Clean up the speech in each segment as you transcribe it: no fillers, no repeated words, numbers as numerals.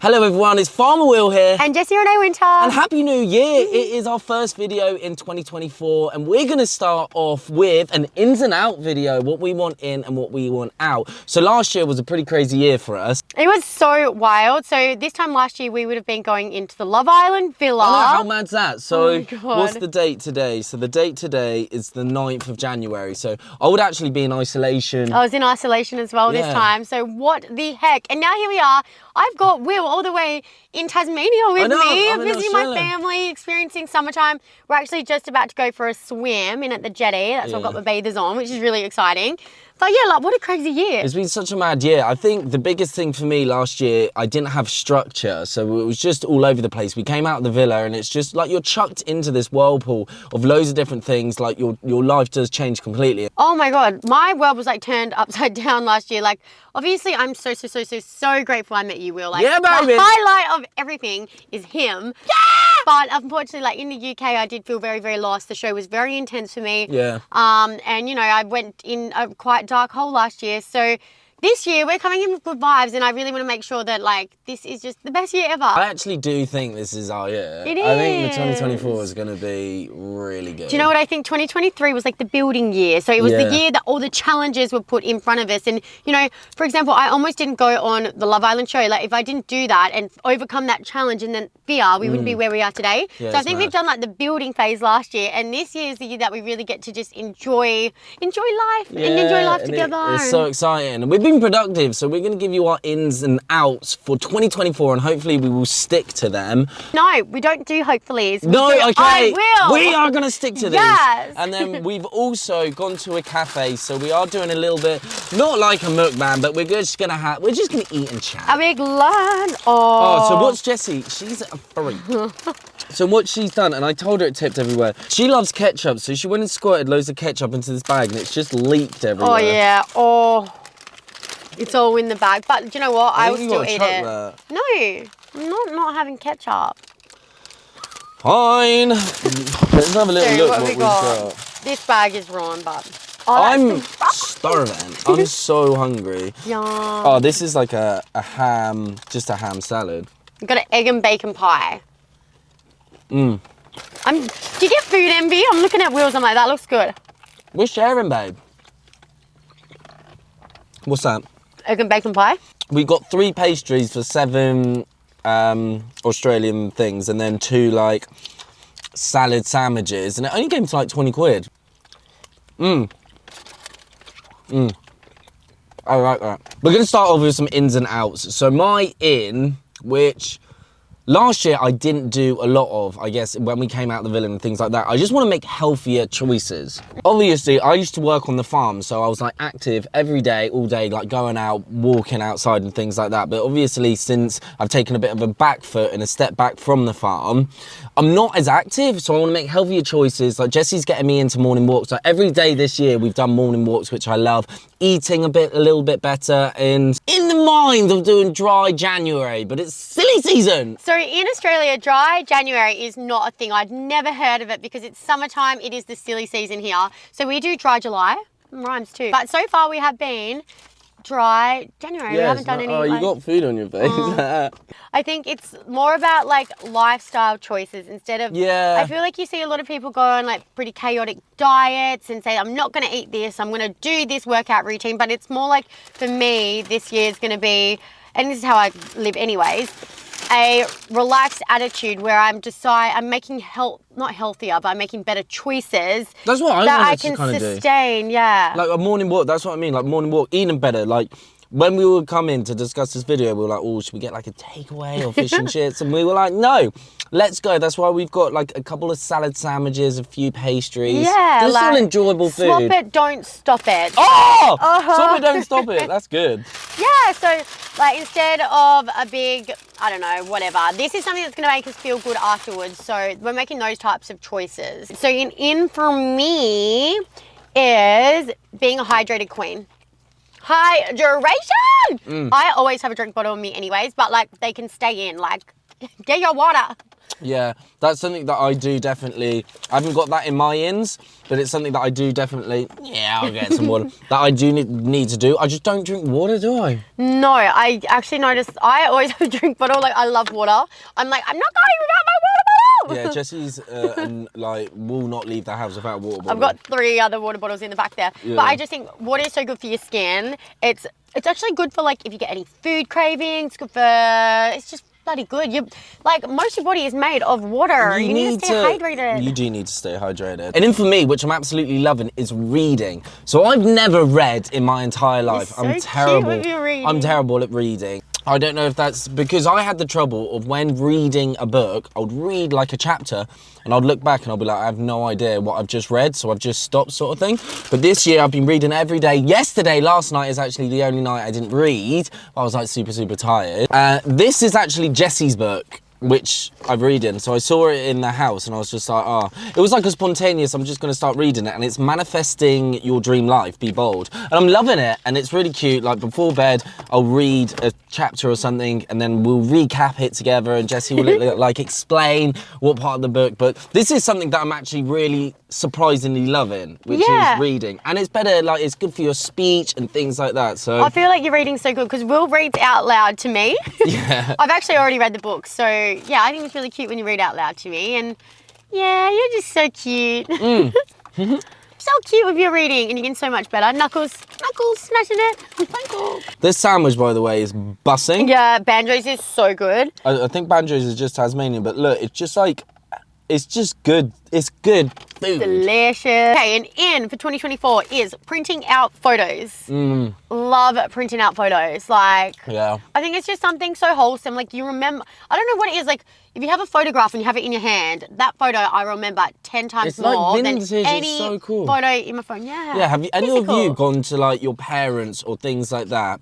Hello everyone, it's Farmer Will here. And Jessie Renee Wynter. And Happy New Year. It is our first video in 2024 and we're going to start off with an ins and out video, what we want in and what we want out. So last year was a pretty crazy year for us. It was so wild. So this time last year we would have been going into the Love Island villa. I know, how mad's that? So what's the date today? So the date today is the 9th of January. So I would actually be in isolation. I was in isolation as well this time. So what the heck? And now here we are. I've got Will all the way in Tasmania with me, visiting my family, experiencing summertime. We're actually just about to go for a swim in at the jetty. That's why I've got my bathers on, which is really exciting. But yeah, like what a crazy year. It's been such a mad year. I think the biggest thing for me last year, I didn't have structure. So it was just all over the place. We came out of the villa and it's just like you're chucked into this whirlpool of loads of different things. Like your life does change completely. Oh my God, my world was like turned upside down last year. Like obviously I'm so grateful I met you, Will. Like, yeah, baby. The highlight of everything is him. Yeah! But unfortunately, like in the UK, I did feel very lost. The show was very intense for me. Yeah. And you know, I went in a quite dark hole last year. So this year we're coming in with good vibes and I really want to make sure that like this is just the best year ever. I actually do think this is our year. It is. I think the 2024 is going to be really good. Do you know what I think? 2023 was like the building year. So it was the year that all the challenges were put in front of us. And you know, for example, I almost didn't go on the Love Island show. Like if I didn't do that and overcome that challenge and then fear, we wouldn't be where we are today. Yeah, so I think we've done like the building phase last year and this year is the year that we really get to just enjoy life and enjoy life together. It's so exciting. And we've been productive, so we're going to give you our ins and outs for 2024 and hopefully we will stick to them. No, we don't do hopefullys. No, okay. I will. We are going to stick to these. Yes. And then we've also gone to a cafe, so we are doing a little bit, not like a mukbang, but we're just going to eat and chat. A big lunch. Oh, so what's Jessie? She's a freak. So what she's done, and I told her it tipped everywhere. She loves ketchup, so she went and squirted loads of ketchup into this bag and it's just leaked everywhere. Oh yeah, it's all in the bag. But do you know what? I will still eat it. No, I'm not having ketchup. Fine. Let's have a little look what we've got. This bag is wrong, but I'm starving. I'm so hungry. Yum. Oh, this is like a ham, just a ham salad. We've got an egg and bacon pie. Do you get food envy? I'm looking at Will's, I'm like, that looks good. We're sharing, babe. What's that? Egg and bacon pie. We got 3 pastries for 7 Australian things and then 2 like salad sandwiches and it only came to like 20 quid. I like that. We're going to start off with some ins and outs. So my in, which last year I didn't do a lot of, I guess, when we came out of the villa and things like that. I just want to make healthier choices. Obviously, I used to work on the farm, so I was like active every day, all day, like going out, walking outside and things like that. But obviously, since I've taken a bit of a back foot and a step back from the farm, I'm not as active, so I want to make healthier choices. Like Jessie's getting me into morning walks. Like every day this year, we've done morning walks, which I love. Eating a little bit better and in the mind of doing dry January, but it's silly season. So in Australia, dry January is not a thing. I'd never heard of it because it's summertime. It is the silly season here. So we do dry July. Rhymes too. But so far we have been dry January. We haven't done any. Oh, you got food on your face. I think it's more about like lifestyle choices instead of. Yeah. I feel like you see a lot of people go on like pretty chaotic diets and say, I'm not going to eat this. I'm going to do this workout routine. But it's more like for me, this year is going to be, and this is how I live anyways, a relaxed attitude where I'm making not healthier, but I'm making better choices. That's what I can sustain. Yeah. Like a morning walk. That's what I mean. Like morning walk, eating better. Like when we would come in to discuss this video, we were like, oh, should we get like a takeaway or fish and chips? And we were like, no, let's go. That's why we've got like a couple of salad sandwiches, a few pastries. Yeah, There's like, still enjoyable food. Swap it, don't stop it. Oh! Swap it, don't stop it. That's good. Yeah, so like instead of a big, I don't know, whatever, this is something that's going to make us feel good afterwards. So we're making those types of choices. So an in for me is being a hydrated queen. Hydration! I always have a drink bottle on me anyways, but like they can stay in, like get your water. Yeah, that's something that I do definitely. I haven't got that in my ins, but it's something that I do definitely. Yeah, I'll get some water. That I do need to do. I just don't drink water, do I? No, I actually noticed I always have a drink bottle. Like, I love water. I'm like, I'm not going without my water bottle. Yeah, Jessie's and like will not leave the house without a water bottle. I've got 3 other water bottles in the back there. Yeah. But I just think water is so good for your skin. It's actually good for like if you get any food cravings. Good for it's just bloody good. You like most of your body is made of water. You need to stay hydrated. You do need to stay hydrated. And then for me, which I'm absolutely loving, is reading. So I've never read in my entire life. You're so I'm terrible. cute with your reading. I'm terrible at reading. I don't know if that's because I had the trouble of when reading a book, I would read like a chapter and I'd look back and I'll be like, I have no idea what I've just read, so I've just stopped sort of thing. But this year I've been reading every day. Last night is actually the only night I didn't read. I was like super tired. This is actually Jessie's book, which I've read in. So I saw it in the house and I was just like, it was like a spontaneous, I'm just gonna start reading it, and it's Manifesting Your Dream Life, Be Bold. And I'm loving it, and it's really cute. Like before bed, I'll read a chapter or something and then we'll recap it together and Jessie will like explain what part of the book. But this is something that I'm actually really surprisingly loving, which is reading. And it's better, like it's good for your speech and things like that. So I feel like your reading's so good because Will reads out loud to me. Yeah. I've actually already read the book, so yeah, I think it's really cute when you read out loud to me. And yeah, you're just so cute. So cute with your reading, and you're getting so much better. Knuckles, smashing it. Knuckles. This sandwich, by the way, is bussing. Yeah, Banjo's is so good. I think Banjo's is just Tasmanian, but look, it's just like, it's just good. It's good food. Delicious. Okay, and in for 2024 is printing out photos. Love printing out photos. Like, Yeah. I think it's just something so wholesome. Like, you remember, I don't know what it is. Like, if you have a photograph and you have it in your hand, that photo I remember 10 times It's like more vintage, than it's any so cool. photo in my phone. Yeah. Yeah, have you, any of Physical. you gone to like your parents or things like that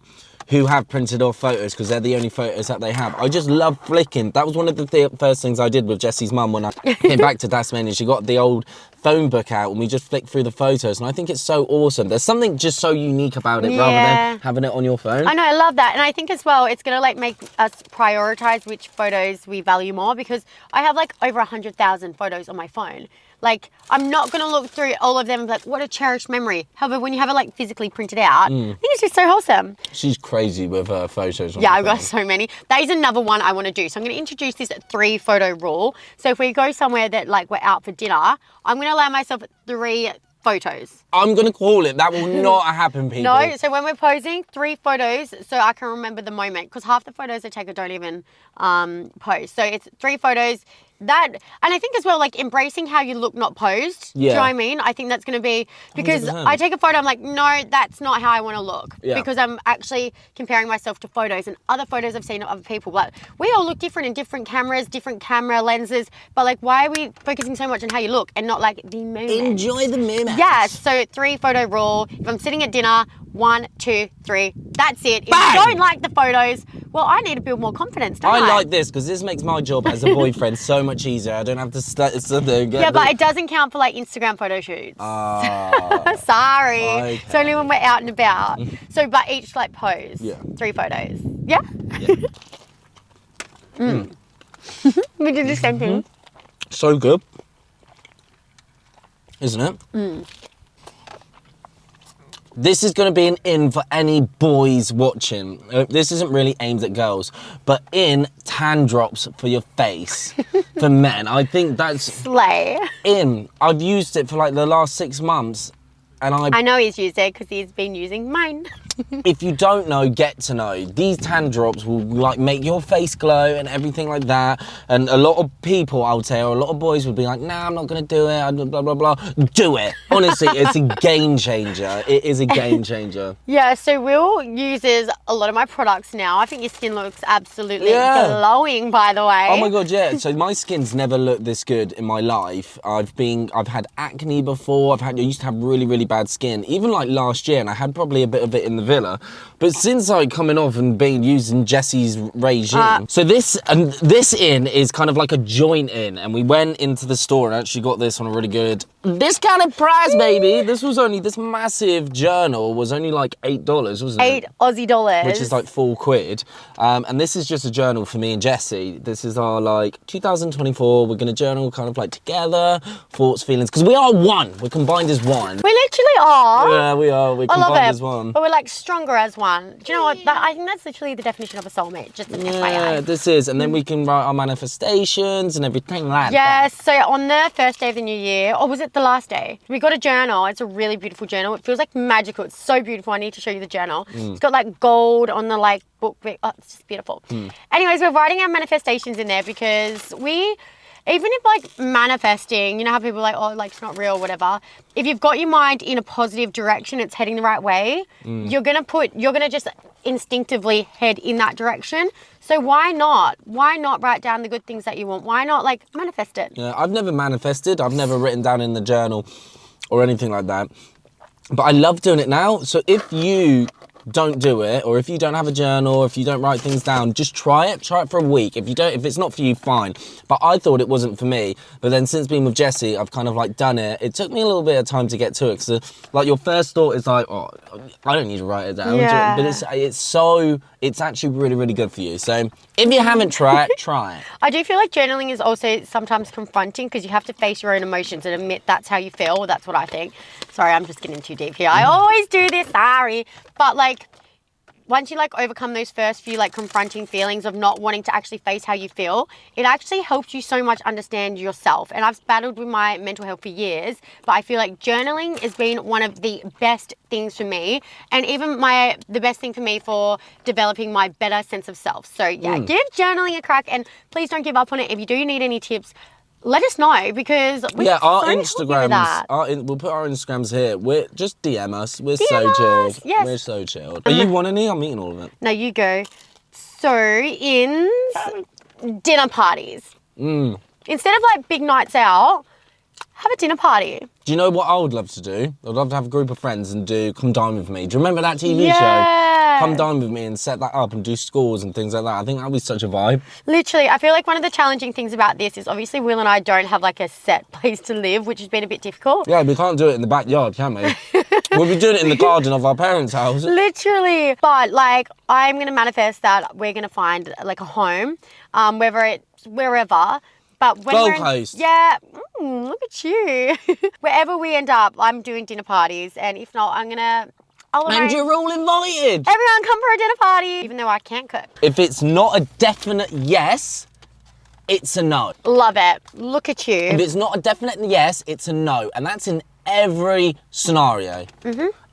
who have printed off photos because they're the only photos that they have? I just love flicking. That was one of the first things I did with Jessie's mum when I came back to Tasmania. She got the old phone book out and we just flicked through the photos, and I think it's so awesome. There's something just so unique about it rather than having it on your phone. I know, I love that. And I think as well, it's going to like make us prioritize which photos we value more, because I have like over 100,000 photos on my phone. Like, I'm not going to look through all of them and be like, what a cherished memory. However, when you have it like physically printed out, I think it's just so wholesome. She's crazy with her photos on Yeah, her I've got phone. so many. That is another one I want to do. So I'm going to introduce this 3 photo rule. So if we go somewhere that like we're out for dinner, I'm going to allow myself 3 photos. I'm going to call it. That will not happen, people. No, so when we're posing, 3 photos so I can remember the moment, because half the photos I take I don't even post. So it's 3 photos. That, and I think as well, like embracing how you look, not posed. Do you know what I mean? I think that's going to be, because 100%. I take a photo, I'm like, no, that's not how I want to look. Yeah. Because I'm actually comparing myself to photos and other photos I've seen of other people. But we all look different in different cameras, different camera lenses. But like, why are we focusing so much on how you look and not like the moment? Enjoy the moment. Yeah, so 3 photo rule. If I'm sitting at dinner, 1, 2, 3, that's it. If Bang! you don't like the photos, well, I need to build more confidence, don't I? I like this because this makes my job as a boyfriend so much easier. I don't have to Yeah, but it doesn't count for like Instagram photo shoots. Sorry. Okay. It's only when we're out and about. So, but each like pose. Yeah. 3 photos. Yeah? Yeah. We did the same thing. So good. Isn't it? This is going to be an in for any boys watching. This isn't really aimed at girls, but in tan drops for your face for men. I think that's Slay. in. I've used it for like the last 6 months, and I know he's used it because he's been using mine. if you don't know, get to know. These tan drops will like make your face glow and everything like that. And a lot of people, I would say, or a lot of boys would be like, nah, I'm not gonna do it, blah, blah, blah. Do it. Honestly, it's a game changer. It is a game changer. Yeah, so Will uses a lot of my products now. I think your skin looks absolutely glowing, by the way. Oh my God, yeah. So my skin's never looked this good in my life. I've had acne before. I used to have really, really bad skin. Even like last year, and I had probably a bit of it in the villa. But since like coming off and being using Jessie's regime, so this in is kind of like a joint in, and we went into the store and actually got this on a really good discounted price, baby. This massive journal was only like $8, wasn't it? $8 Aussie. Which is like £4. And this is just a journal for me and Jessie. This is our like 2024. We're gonna journal kind of like together, thoughts, feelings, because we are one. We're combined as one. We literally are. Yeah, we are. We're I love combined it. as one. But we're like stronger as one. Do you know what? I think that's literally the definition of a soulmate. Just an Yeah, FYI. this is, and then we can write our manifestations and everything like that. Yes, so on the first day of the new year, or was it the last day? We got a journal. It's a really beautiful journal. It feels like magical. It's so beautiful. I need to show you the journal. It's got like gold on the like book. Oh, it's just beautiful. Anyways, we're writing our manifestations in there because even if like manifesting, you know how people are like, oh, like it's not real, whatever. If you've got your mind in a positive direction, it's heading the right way, you're gonna just instinctively head in that direction. So why not? Why not write down the good things that you want? Why not like manifest it? Yeah, I've never manifested. I've never written down in the journal or anything like that. But I love doing it now. So if you don't do it, or if you don't have a journal, or if you don't write things down, just try it for a week. If it's not for you, fine. But I thought it wasn't for me, but then since being with Jessie, I've kind of like done it. It took me a little bit of time to get to it, because like your first thought is like, oh, I don't need to write it down. Yeah. But it's actually really, really good for you. So if you haven't tried it, try it. I do feel like journaling is also sometimes confronting because you have to face your own emotions and admit that's how you feel. That's what I think. Sorry, I'm just getting too deep here. I always do this, sorry. But like, once you like overcome those first few like confronting feelings of not wanting to actually face how you feel, it actually helps you so much understand yourself. And I've battled with my mental health for years, but I feel like journaling has been one of the best things for me, and even the best thing for me for developing my better sense of self. So yeah, give journaling a crack, and please don't give up on it. If you do need any tips, let us know, because we're our so happy with Instagrams, that. we'll put our Instagrams here. Just DM us. We're DM so us, chilled. yes. We're so chilled. Are you want any? I'm eating all of it. No, you go. So in dinner parties, instead of like big nights out, have a dinner party. Do you know what I would love to do? I'd love to have a group of friends and do Come Dine With Me. Do you remember that TV show? Come Dine With Me, and set that up and do scores and things like that. I think that would be such a vibe. Literally, I feel like one of the challenging things about this is obviously Will and I don't have like a set place to live, which has been a bit difficult. Yeah, we can't do it in the backyard, can we? We'll be doing it in the garden of our parents' house. Literally. But like, I'm going to manifest that we're going to find like a home, whether it's wherever. But when Gold Coast. Yeah, look at you. Wherever we end up, I'm doing dinner parties, and if not, I'll And arrange. you're all invited. Everyone come for a dinner party, even though I can't cook. If it's not a definite yes, it's a no. Love it. Look at you. If it's not a definite yes, it's a no. And that's in every scenario.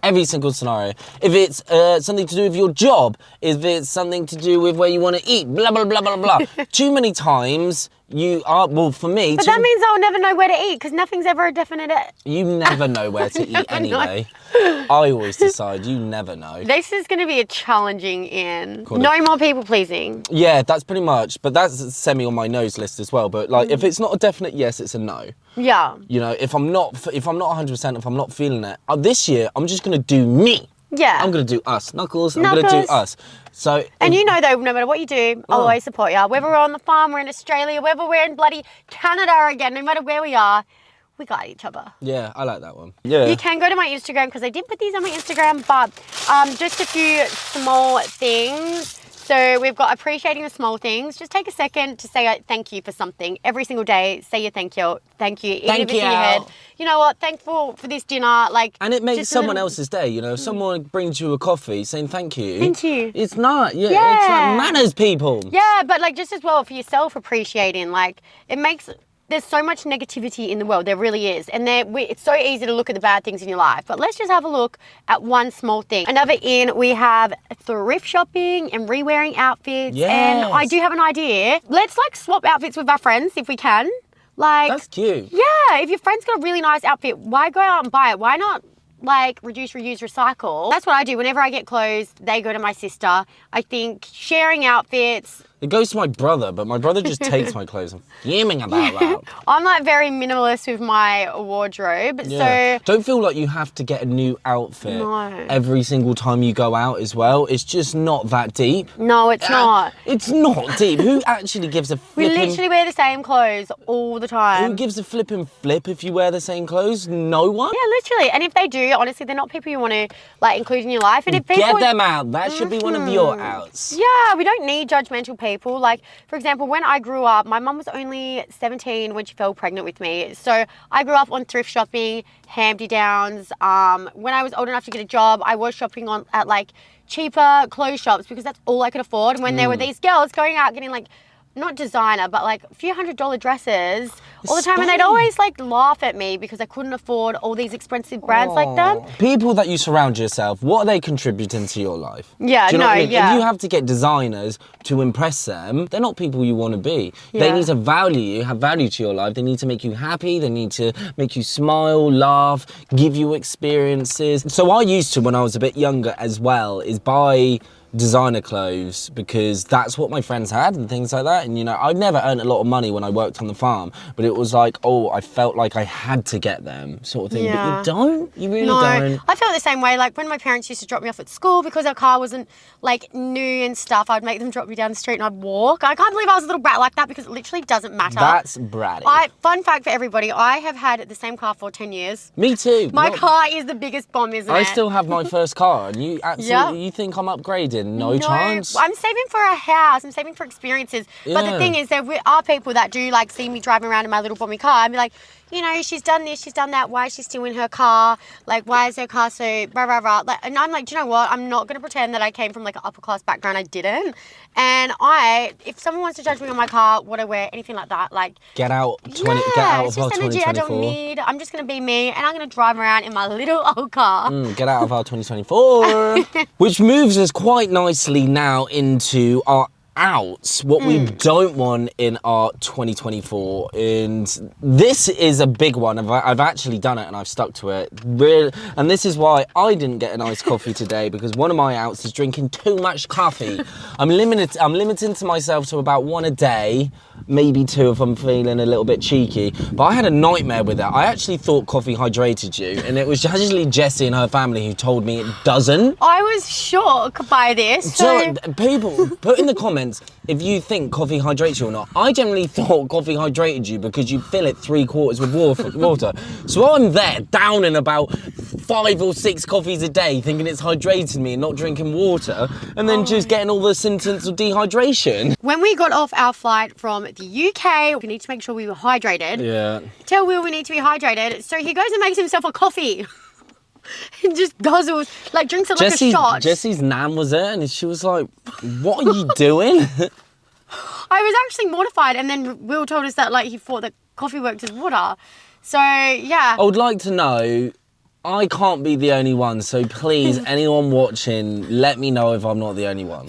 Every single scenario. If it's something to do with your job, if it's something to do with where you want to eat, blah, blah, blah, blah, blah. Too many times you are, well, for me... But that means I'll never know where to eat, because nothing's ever a definite... You never know where to eat anyway. I always decide, you never know. This is going to be a challenging in. No more people pleasing. Yeah, that's pretty much, but that's semi on my nose list as well. But like, if it's not a definite yes, it's a no. Yeah. You know, if I'm not 100%, if I'm not feeling it, this year I'm just gonna do me. Yeah. I'm gonna do us, Knuckles. I'm gonna do us. So. And you know though, no matter what you do, I'll always support you. Whether we're on the farm, we're in Australia, whether we're in bloody Canada again, no matter where we are, we got each other. Yeah, I like that one. Yeah. You can go to my Instagram, because I did put these on my Instagram, but just a few small things. So we've got appreciating the small things. Just take a second to say thank you for something. Every single day, say your thank you. Thank you. Even if it's in your head. You know what? Thankful for this dinner. Like, and it makes someone else's day. You know, if someone brings you a coffee saying thank you. Thank you. It's not. Yeah. It's like manners, people. Yeah, but like just as well for yourself appreciating. Like, it makes... There's so much negativity in the world, there really is. And it's so easy to look at the bad things in your life. But let's just have a look at one small thing. Another in, we have thrift shopping and re-wearing outfits. Yes. And I do have an idea. Let's like swap outfits with our friends if we can. Like, that's cute. Yeah, if your friend's got a really nice outfit, why go out and buy it? Why not like reduce, reuse, recycle? That's what I do. Whenever I get clothes, they go to my sister. I think sharing outfits, It goes to my brother, but my brother just takes my clothes. I'm fuming about that. I'm like very minimalist with my wardrobe. Yeah. So Don't feel like you have to get a new outfit No. every single time you go out as well. It's just not that deep. no, it's not. It's not deep. Who actually gives a We flipping... literally wear the same clothes all the Who time. gives a flipping flip if you wear the same clothes? No one. Yeah, literally. And if they do, honestly, they're not people you want to like include in your life. And if people Get them out. That should be one of your outs. Yeah, we don't need judgmental people. Like, for example, when I grew up, my mum was only 17 when she fell pregnant with me. So I grew up on thrift shopping, hand-me-downs. When I was old enough to get a job, I was shopping at like cheaper clothes shops because that's all I could afford. And when there were these girls going out getting like, not designer, but like a few $100 dresses all the time. And they'd always like laugh at me because I couldn't afford all these expensive brands like them. People that you surround yourself, what are they contributing to your life? Yeah, Do you know no, what I mean? yeah. If you have to get designers to impress them, they're not people you want to be. They Yeah. need to value you, have value to your life. They need to make you happy. They need to make you smile, laugh, give you experiences. So I used to, when I was a bit younger as well, is buy designer clothes because that's what my friends had and things like that. And you know, I'd never earned a lot of money when I worked on the farm, but it was like, oh, I felt like I had to get them sort of thing. Yeah. But you don't. You really No, don't. I felt the same way. Like when my parents used to drop me off at school because our car wasn't like new and stuff, I'd make them drop me down the street and I'd walk. I can't believe I was a little brat like that because it literally doesn't matter. That's bratty. Fun fact for everybody, I have had the same car for 10 years. Me too. My car is the biggest bomb, isn't I it? still have my first car, and you absolutely, Yeah. you think I'm upgrading? No chance. I'm saving for a house. I'm saving for experiences. But the Yeah. thing is, there are people that do like see me driving around in my little bomby car and be like, you know, she's done this, she's done that. Why is she still in her car? Like, why is her car so blah, blah, blah? Like, and I'm like, do you know what? I'm not going to pretend that I came from like an upper class background. I didn't. And if someone wants to judge me on my car, what I wear, anything like that, like, Get out yeah, get out it's of our just energy I 2024. don't need. I'm just going to be me and I'm going to drive around in my little old car. Get out of our 2024. Which moves us quite nicely now into our outs, what we don't want in our 2024. And this is a big one. I've actually done it and I've stuck to it. And this is why I didn't get an iced coffee today, because one of my outs is drinking too much coffee. I'm limiting to myself to about one a day, maybe two if I'm feeling a little bit cheeky. But I had a nightmare with it. I actually thought coffee hydrated you, and it was actually Jessie and her family who told me it doesn't. I was shocked by this. So people, put in the comments if you think coffee hydrates you or not. I generally thought coffee hydrated you because you fill it 3/4 with water. So I'm there down in about 5 or 6 coffees a day thinking it's hydrating me and not drinking water, and then just getting all the symptoms of dehydration. When we got off our flight from the UK, we need to make sure we were hydrated. Yeah. Tell Will we need to be hydrated. So he goes and makes himself a coffee. He just guzzles, like drinks it like a shot. Jessie's nan was there and she was like, what are you doing? I was actually mortified, and then Will told us that like he thought that coffee worked as water. So yeah. I would like to know, I can't be the only one, so please, anyone watching, let me know if I'm not the only one.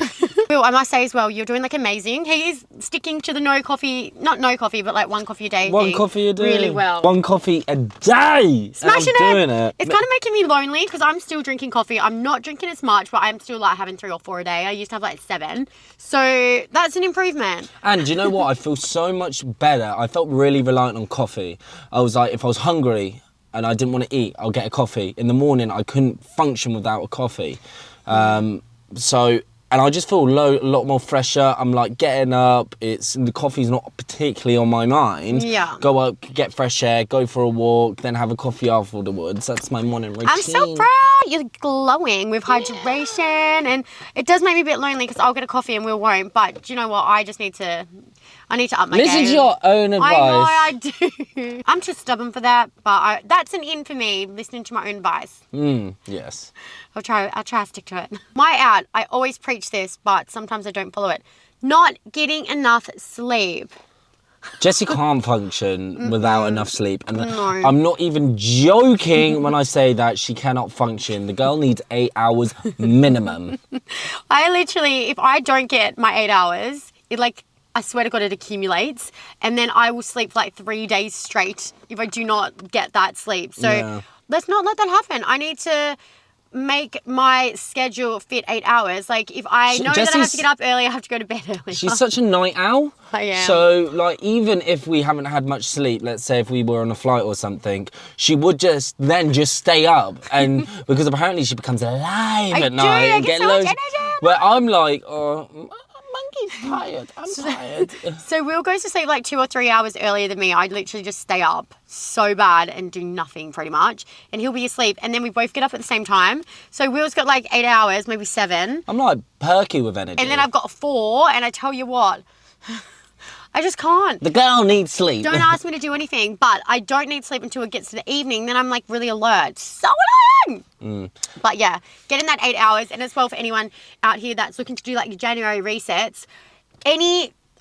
Will, I must say as well, you're doing like amazing. He is sticking to the not no coffee, but like one coffee a day. One thing coffee a day. Really well. One coffee a day. Smashing I'm doing it. It's kind of making me lonely because I'm still drinking coffee. I'm not drinking as much, but I'm still like having 3 or 4 a day. I used to have like 7. So that's an improvement. And do you know what? I feel so much better. I felt really reliant on coffee. I was like, if I was hungry and I didn't want to eat, I'll get a coffee. In the morning, I couldn't function without a coffee. And I just feel a lot more fresher. I'm like getting up. The coffee's not particularly on my mind. Yeah. Go up, get fresh air, go for a walk, then have a coffee afterwards. That's my morning routine. I'm so proud. You're glowing with hydration, and it does make me a bit lonely because I'll get a coffee and Will won't. But do you know what? I need to up my game. Listen to your own advice. I know I do. I'm too stubborn for that, but that's an in for me, listening to my own advice. Yes. I'll try to stick to it. My out, I always preach this, but sometimes I don't follow it. Not getting enough sleep. Jessie can't function without enough sleep. And No. I'm not even joking when I say that she cannot function. The girl needs 8 hours minimum. I literally, if I don't get my 8 hours, I swear to God, it accumulates. And then I will sleep for like 3 days straight if I do not get that sleep. So Yeah. let's not let that happen. I need to make my schedule fit 8 hours. Like, if I know that I have to get up early, I have to go to bed early. She's such a night owl. I am. So, like, even if we haven't had much sleep, let's say if we were on a flight or something, she would just stay up. And because apparently she becomes alive at night and get so much energy. Where I'm like, oh, Monkey's tired. I'm tired. So Will goes to sleep like 2 or 3 hours earlier than me. I literally just stay up so bad and do nothing pretty much. And he'll be asleep. And then we both get up at the same time. So Will's got like 8 hours, maybe 7. I'm like perky with energy. And then I've got 4. And I tell you what, I just can't. The girl needs sleep. Don't ask me to do anything. But I don't need sleep until it gets to the evening. Then I'm like really alert. So annoying. But yeah, getting that 8 hours. And as well for anyone out here that's looking to do like your January resets,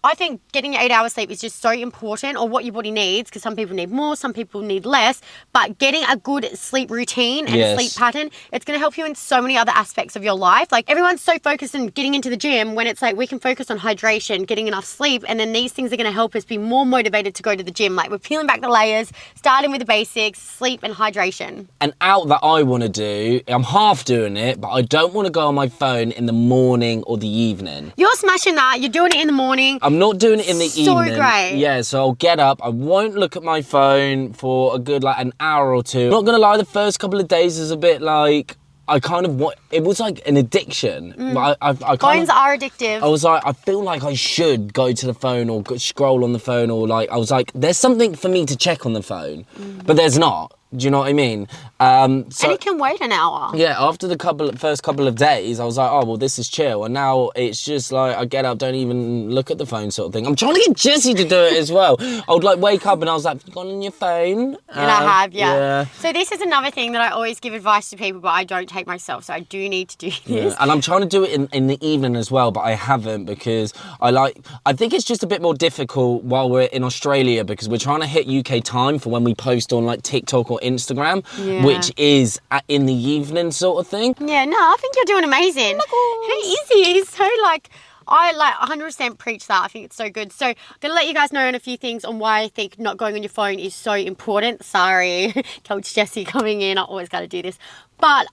I think getting 8 hours sleep is just so important, or what your body needs, because some people need more, some people need less, but getting a good sleep routine and sleep pattern, it's going to help you in so many other aspects of your life. Like, everyone's so focused on getting into the gym when it's like we can focus on hydration, getting enough sleep, and then these things are going to help us be more motivated to go to the gym. Like, we're peeling back the layers, starting with the basics, sleep and hydration. An out that I want to do, I'm half doing it, but I don't want to go on my phone in the morning or the evening. You're smashing that. You're doing it in the morning. I'm not doing it in the evening. So great. Yeah, so I'll get up. I won't look at my phone for a good, like, an hour or two. Not gonna lie, the first couple of days is a bit like, I kind of want, it was like an addiction. But I Phones are addictive. I was like, I feel like I should go to the phone or scroll on the phone, or like, I was like, there's something for me to check on the phone, but there's not. Do you know what I mean? So, and it can wait an hour. Yeah, after the first couple of days, I was like, oh, well, this is chill. And now it's just like, I get up, don't even look at the phone sort of thing. I'm trying to get Jessie to do it as well. I would like wake up and I was like, have you gone on your phone? And I have, yeah. So this is another thing that I always give advice to people, but I don't take myself. So I do need to do this. Yeah. And I'm trying to do it in the evening as well, but I haven't, because I think it's just a bit more difficult while we're in Australia, because we're trying to hit UK time for when we post on like TikTok or Instagram, which is in the evening sort of thing. Yeah, no, I think you're doing amazing. He is. He's so like, I like 100% preach that. I think it's so good. So I'm going to let you guys know on a few things on why I think not going on your phone is so important. Sorry, Coach Jessie coming in. I always got to do this. But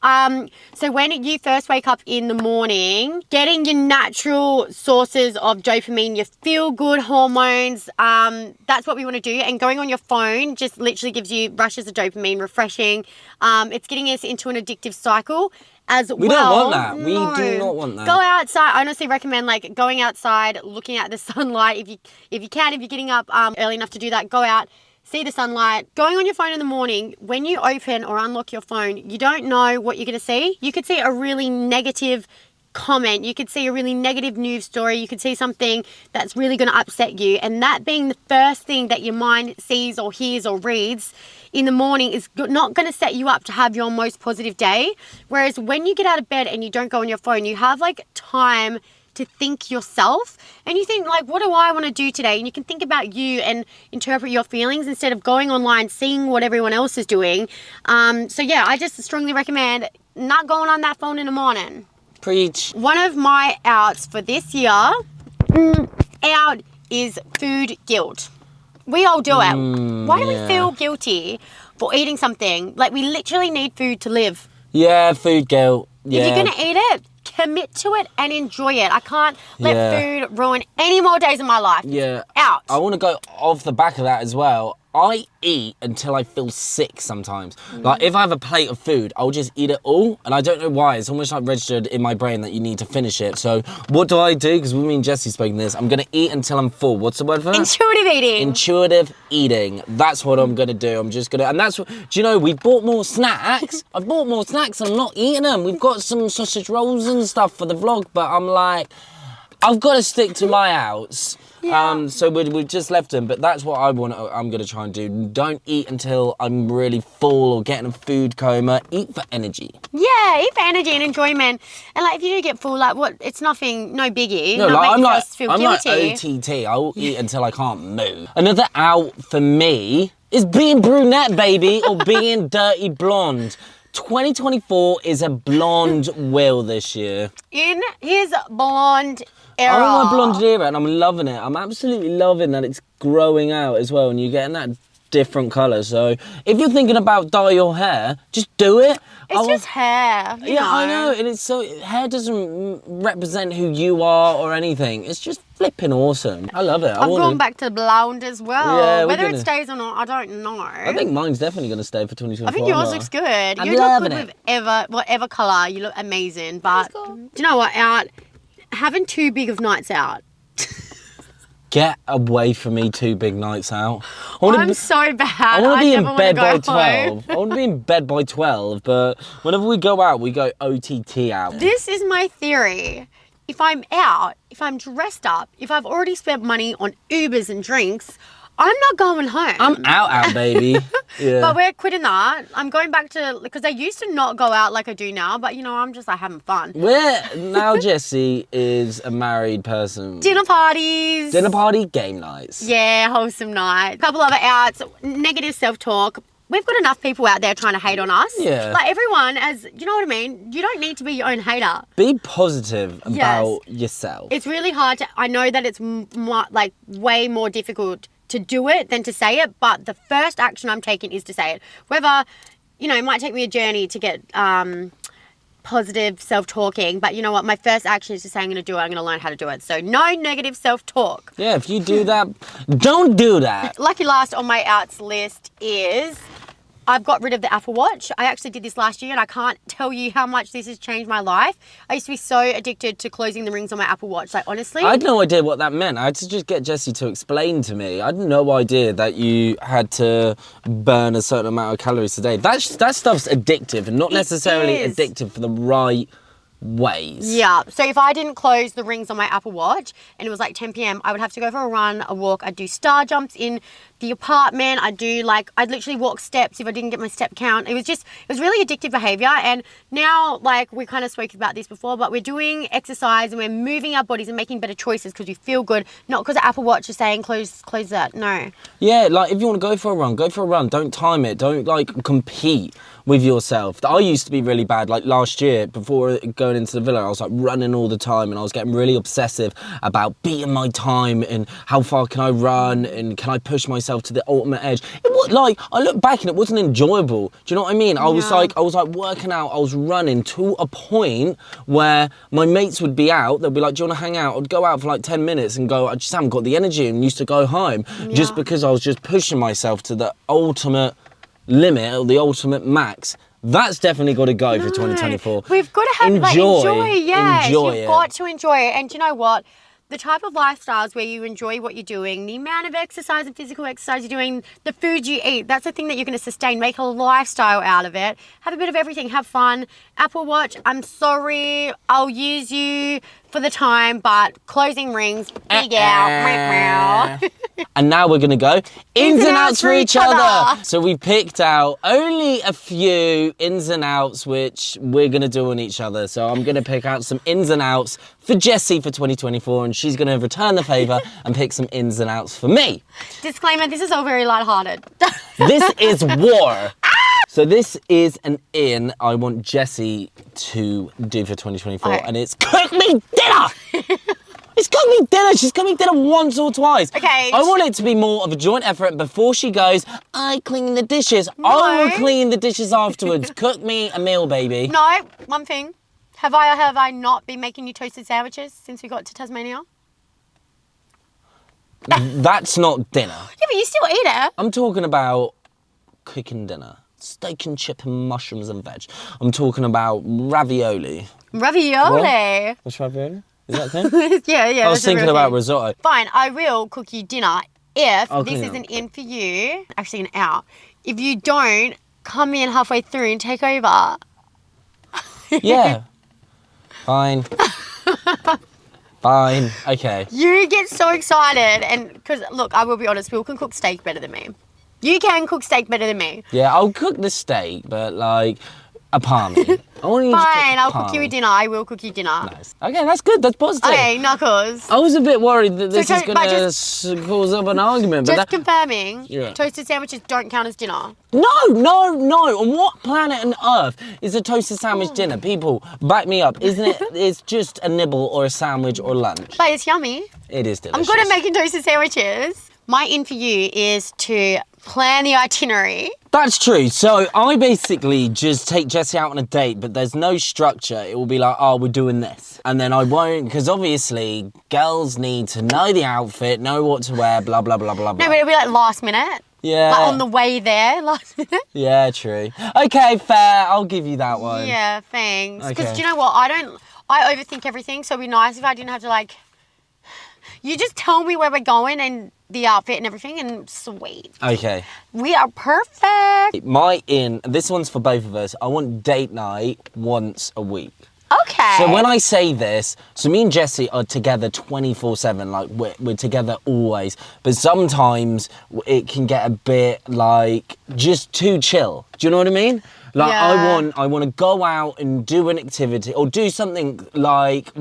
so when you first wake up in the morning, getting your natural sources of dopamine, your feel-good hormones, that's what we want to do. And going on your phone just literally gives you rushes of dopamine, refreshing. It's getting us into an addictive cycle as well. We don't want that. We do not want that. Go outside. I honestly recommend like going outside, looking at the sunlight. If you can, if you're getting up early enough to do that, go out. See the sunlight. Going on your phone in the morning, when you open or unlock your phone, you don't know what you're going to see. You could see a really negative comment. You could see a really negative news story. You could see something that's really going to upset you. And that being the first thing that your mind sees or hears or reads in the morning is not going to set you up to have your most positive day. Whereas when you get out of bed and you don't go on your phone, you have like time to think yourself, and you think like, what do I want to do today? And you can think about you and interpret your feelings instead of going online, seeing what everyone else is doing. So yeah, I just strongly recommend not going on that phone in the morning. Preach. One of my outs for this year out is food guilt. We all do it. Why do we feel guilty for eating something? Like, we literally need food to live. Yeah, food guilt. Yeah. If you're going to eat it, commit to it and enjoy it. I can't let food ruin any more days of my life. Yeah. Out. I want to go off the back of that as well. I eat until I feel sick sometimes. Like, if I have a plate of food, I'll just eat it all. And I don't know why. It's almost like registered in my brain that you need to finish it. So what do I do? Because me and Jessie spoken this. I'm going to eat until I'm full. What's the word for that? Intuitive eating. Intuitive eating. That's what I'm going to do. I'm just going to... And that's what... Do you know, we bought more snacks. I bought more snacks and I'm not eating them. We've got some sausage rolls and stuff for the vlog. But I'm like, I've got to stick to my outs. Yeah. So we've just left them, but that's what I'm going to try and do. Don't eat until I'm really full or getting a food coma. Eat for energy. Yeah, eat for energy and enjoyment. And like, if you do get full, like, what? It's nothing, no biggie. No, like, I'm like guilty. OTT. I will eat until I can't move. Another out for me is being brunette, baby, or being dirty blonde. 2024 is a blonde Will this year. In his blonde era. I'm on my blonde era and I'm loving it. I'm absolutely loving that it's growing out as well, and you're getting that different colours. So if you're thinking about dye your hair, just do it. It's just hair. You know. I know, and it's so hair doesn't represent who you are or anything. It's just flipping awesome. I love it. I've gone back to blonde as well. Yeah, whether it stays or not, I don't know. I think mine's definitely going to stay for 2024. I think yours looks good. I'm you look good loving with whatever colour. You look amazing. But do you know what? Having too big of nights out. Get away from me, 2 big nights out. I'm so bad. I want to be in bed by 12. I want to be in bed by 12, but whenever we go out, we go OTT out. This is my theory. If I'm out, if I'm dressed up, if I've already spent money on Ubers and drinks, I'm not going home. I'm out, baby. Yeah. But we're quitting that. I'm going back to, because I used to not go out like I do now, but I'm just like having fun. Now Jessie is a married person. Dinner parties. Dinner party, game nights. Yeah, wholesome night. Couple other outs, negative self-talk. We've got enough people out there trying to hate on us. Yeah. Like everyone, you know what I mean? You don't need to be your own hater. Be positive about yourself. It's really hard I know that it's way more difficult to do it than to say it, but the first action I'm taking is to say it. Whether, it might take me a journey to get positive self-talking, but you know what? My first action is to say I'm going to do it. I'm going to learn how to do it. So no negative self-talk. Yeah, if you do that, don't do that. Lucky last on my outs list is I've got rid of the Apple Watch. I actually did this last year and I can't tell you how much this has changed my life. I used to be so addicted to closing the rings on my Apple Watch. Like, honestly. I had no idea what that meant. I had to just get Jessie to explain to me. I had no idea that you had to burn a certain amount of calories a day. That stuff's addictive and not necessarily addictive for the right ways. Yeah. So if I didn't close the rings on my Apple Watch and it was like 10 p.m, I would have to go for a run, a walk. I'd do star jumps in the apartment. I'd literally walk steps if I didn't get my step count. It was really addictive behavior. And now, we kind of spoke about this before, but we're doing exercise and we're moving our bodies and making better choices because we feel good, not because the Apple Watch is saying close that. No. Yeah, if you want to go for a run, go for a run. Don't time it. Don't compete with yourself. I used to be really bad. Last year, before going into the villa, I was running all the time and I was getting really obsessive about beating my time and how far can I run and can I push myself to the ultimate edge. It was I look back and it wasn't enjoyable. Do you know what I mean? I was working out, I was running to a point where my mates would be out, they'd be like, do you want to hang out? I'd go out for 10 minutes and go, I just haven't got the energy, and used to go home just because I was just pushing myself to the ultimate limit or the ultimate max. That's definitely got to go for 2024. We've got to have enjoy. Yes, you've got to enjoy it. And do you know what? The type of lifestyles where you enjoy what you're doing, the amount of exercise and physical exercise you're doing, the food you eat, that's the thing that you're going to sustain. Make a lifestyle out of it. Have a bit of everything. Have fun. Apple Watch, I'm sorry. I'll use you for the time, but closing rings, big out. And now we're going to go ins and outs for each other. So we picked out only a few ins and outs which we're going to do on each other. So I'm going to pick out some ins and outs for Jessie for 2024, and she's going to return the favour and pick some ins and outs for me. Disclaimer, this is all very lighthearted. This is war. So this is an in I want Jessie to do for 2024, and it's cook me dinner! It's cook me dinner. She's cooked me dinner once or twice. Okay. I want it to be more of a joint effort before she goes, I clean the dishes. No. I will clean the dishes afterwards. Cook me a meal, baby. No, one thing. Have I not been making you toasted sandwiches since we got to Tasmania? That's not dinner. Yeah, but you still eat it. I'm talking about cooking dinner. Steak and chip and mushrooms and veg. I'm talking about ravioli. Ravioli? What? What's ravioli? Is that a thing? yeah. I was thinking about risotto. Fine, I will cook you dinner if this is an in for you. Actually, an out. If you don't, come in halfway through and take over. Yeah. Fine. Fine. Okay. You get so excited, and because look, I will be honest, Will can cook steak better than me. You can cook steak better than me. Yeah, I'll cook the steak, but a palmy. Fine, I'll cook you a dinner. I will cook you dinner. Nice. Okay, that's good. That's positive. Okay, knuckles. I was a bit worried that this is going to cause up an argument. Just confirming, toasted sandwiches don't count as dinner. No. On what planet on earth is a toasted sandwich dinner? People, back me up. Isn't it? It's just a nibble or a sandwich or lunch. But it's yummy. It is delicious. I'm good at making toasted sandwiches. My in for you is to plan the itinerary. That's true. So I basically just take Jessie out on a date, but there's no structure. It will be like, oh, we're doing this. And then I won't, because obviously girls need to know the outfit, know what to wear, blah, blah, blah, blah, blah. No, but it'll be like last minute. Yeah. Like on the way there, last minute. Yeah, true. Okay, fair. I'll give you that one. Yeah, thanks. Because Okay. do you know what? I overthink everything, so it'd be nice if I didn't have to like, you just tell me where we're going and the outfit and everything, and sweet. Okay. We are perfect. My this one's for both of us. I want date night once a week. Okay. So when I say this, so me and Jessie are together 24/7, like we're together always. But sometimes it can get a bit like just too chill. Do you know what I mean? Like Yeah. I want to go out and do an activity or do something like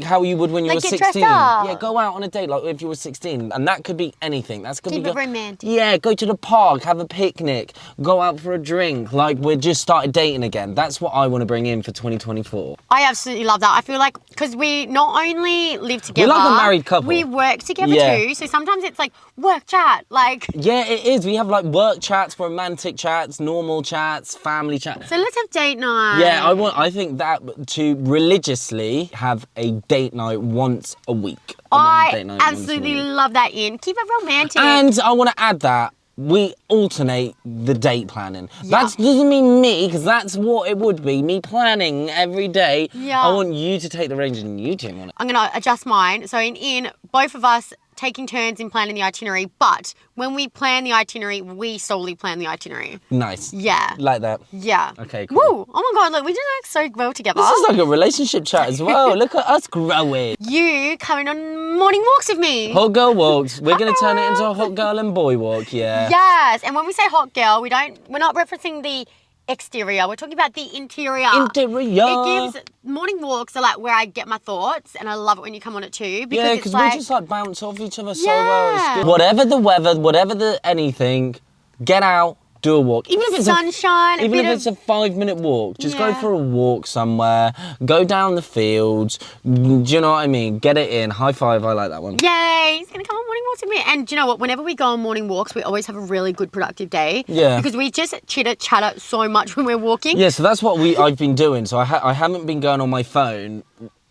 how you would when you Like were get dressed 16. up. Yeah, go out on a date like if you were 16, and that could be anything. That's could Keep be it romantic. Yeah, go to the park, have a picnic, go out for a drink. Like we're just started dating again. That's what I want to bring in for 2024. I absolutely love that. I feel like, because we not only live together. We're like a married couple. We work together Yeah. too. So sometimes it's like work chat. Like, Yeah, it is. We have like work chats, romantic chats, normal chats, family chats. so let's have date night. Yeah, I think that to religiously have a date night once a week. want a date I night once a absolutely week. love that in. Keep it romantic. And I want to add that we alternate the date planning. Yeah. That doesn't mean me, because that's what it would be. Me planning every day. Yeah. I want you to take the reins and you two want it. I'm going to adjust mine. So in both of us taking turns in planning the itinerary, but when we plan the itinerary, we solely plan the itinerary. Nice. Yeah. Like that. Yeah. Okay, cool. Woo! Oh my God, look, we just work so well together. This is like a relationship chat as well. Look at us growing. You coming on morning walks with me. Hot girl walks. We're going to turn it into a hot girl and boy walk, yeah. Yes, and when we say hot girl, we're not referencing the exterior. We're talking about the interior. Interior. It gives morning walks are like where I get my thoughts, and I love it when you come on it too, because Yeah, it's because like we just like bounce off each other so Yeah. well. It's good. Whatever the weather, whatever the anything, get out, do a walk. Even if it's sunshine. even if it's a 5-minute walk, just go Yeah. for a walk somewhere. Go down the fields. Do you know what I mean? Get it in. High five. I like that one. Yay, he's gonna come on morning walks with me. And do you know what? Whenever we go on morning walks, we always have a really good productive day. Yeah. Because we just chitter chatter so much when we're walking. Yeah, so that's what I've been doing. So I haven't been going on my phone.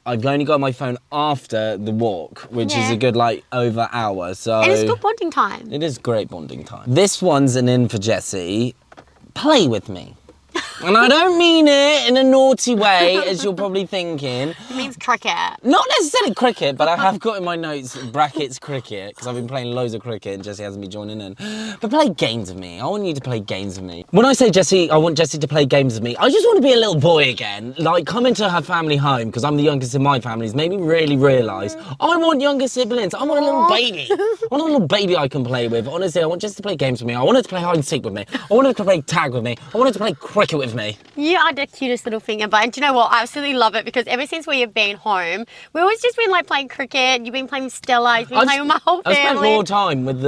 I've only got my phone after the walk, which is Yeah. a good like over hour. So And it's good bonding time. it is great bonding time. This one's an in for Jessie. Play with me. And I don't mean it in a naughty way, as you're probably thinking. It means cricket. Not necessarily cricket, but I have got in my notes brackets cricket, because I've been playing loads of cricket and Jessie hasn't been joining in. But play games with me. I want you to play games with me. When I say Jessie, I want Jessie to play games with me, I just want to be a little boy again. Like, come into her family home, because I'm the youngest in my family. It's made me really realise I want younger siblings. I want a little baby. I want a little baby I can play with. Honestly, I want Jessie to play games with me. I want her to play hide and seek with me. I want her to play tag with me. I want her to play cricket with me. You are the cutest little finger, but and do you know what? I absolutely love it, because ever since we have been home, we've always just been like playing cricket. You've been playing with Stella. You've been playing with my whole I've family. spent more time with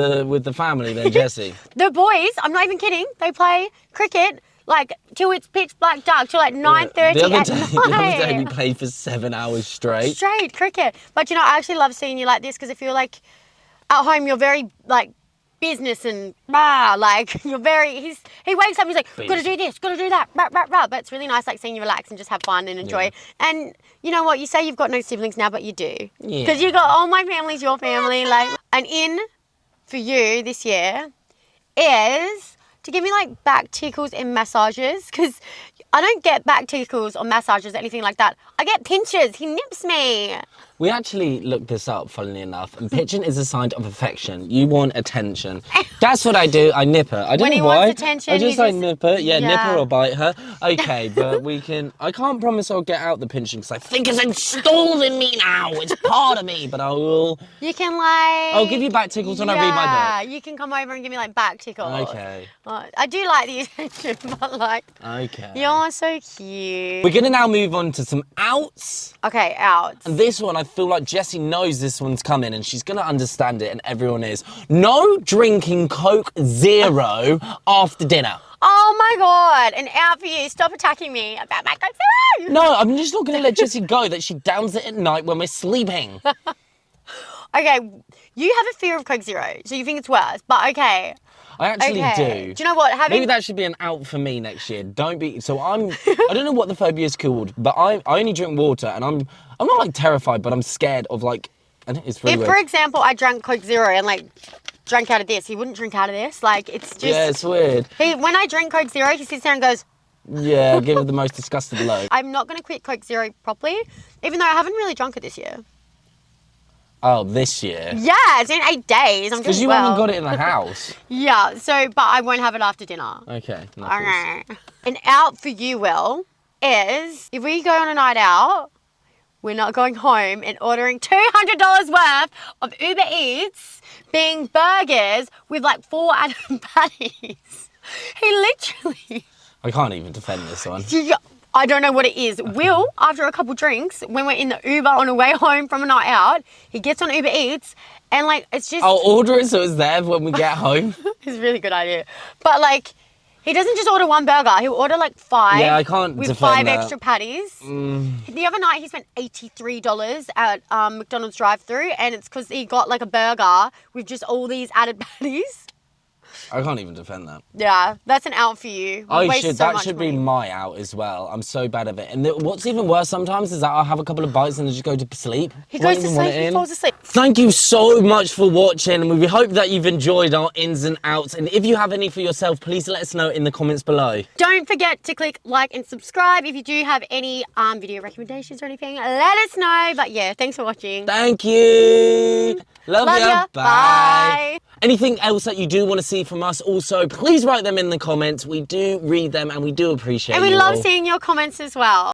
the family than Jessie. The boys, I'm not even kidding. They play cricket like till it's pitch black dark, till like 9:30 The other at day, night. the other day we played for 7 hours straight. Straight cricket. But you know, I actually love seeing you like this, because I feel like at home you're very like business and like you're very. He wakes up, he's like, gotta do this, gotta do that, rah. But it's really nice like seeing you relax and just have fun and enjoy. Yeah. And you know what? You say you've got no siblings now, but you do. Yeah. Because you got all my family's your family. Like, and in for you this year is to give me like back tickles and massages, because I don't get back tickles or massages or anything like that. I get pinches. He nips me. We actually looked this up, funnily enough, and pitching is a sign of affection. You want attention. That's what I do. I nip her. I don't When he know why. wants attention, I just he like just- nip her. Yeah, nip her Yeah. or bite her. Okay, but we can. I can't promise I'll get out the pinching, because I think it's installed in me now. It's part of me, but I will. You can like. I'll give you back tickles when I read my Yeah, book. you can come over and give me like back tickles. Okay. I do like the attention, but like, Okay. you're so cute. We're gonna now move on to some outs. Okay, out. And this one, I feel like Jessie knows this one's coming and she's going to understand it, and everyone is. No drinking Coke Zero after dinner. Oh my God, an out for you. Stop attacking me about my Coke Zero. No, I'm just not going to let Jessie go that she downs it at night when we're sleeping. Okay, you have a fear of Coke Zero, so you think it's worse. But okay. I actually Okay. do. Do you know what? Maybe that should be an out for me next year. Don't be. So I don't know what the phobia is called, but I only drink water, and I'm not like terrified, but I'm scared of like. I think it's really If, weird. for example, I drank Coke Zero and like drank out of this, he wouldn't drink out of this. Like it's just. Yeah, it's weird. When I drink Coke Zero, he sits there and goes. Yeah, give it the most disgusted look. I'm not gonna quit Coke Zero properly, even though I haven't really drunk it this year. Oh, this year. Yeah, it's in 8 days. I'm Because doing you well. haven't got it in the house. Yeah, so but I won't have it after dinner. Okay. No, Okay. An out for you, Will, is if we go on a night out, we're not going home and ordering $200 worth of Uber Eats, being burgers with like 4 added patties. He literally. I can't even defend this one. I don't know what it is. Will, after a couple drinks, when we're in the Uber on our way home from a night out, he gets on Uber Eats and like it's just. I'll order it so it's there when we get home. It's a really good idea. But like, he doesn't just order one burger. He'll order like 5. Yeah, I can't with defend 5 that. extra patties. The other night he spent $83 at McDonald's drive-thru, and it's because he got like a burger with just all these added patties. I can't even defend that. Yeah, that's an out for you. We waste so That much should money. be my out as well. I'm so bad at it. And what's even worse sometimes is that I'll have a couple of bites and then just go to sleep. He Won't goes to even want sleep. it He in. falls asleep. Thank you so much for watching, and we hope that you've enjoyed our ins and outs. And if you have any for yourself, please let us know in the comments below. Don't forget to click like and subscribe. If you do have any video recommendations or anything, let us know. But yeah, thanks for watching. Thank you. Love ya. ya. Bye. Anything else that you do want to see from us, also, please write them in the comments. We do read them and we do appreciate And we you love all. seeing your comments as well.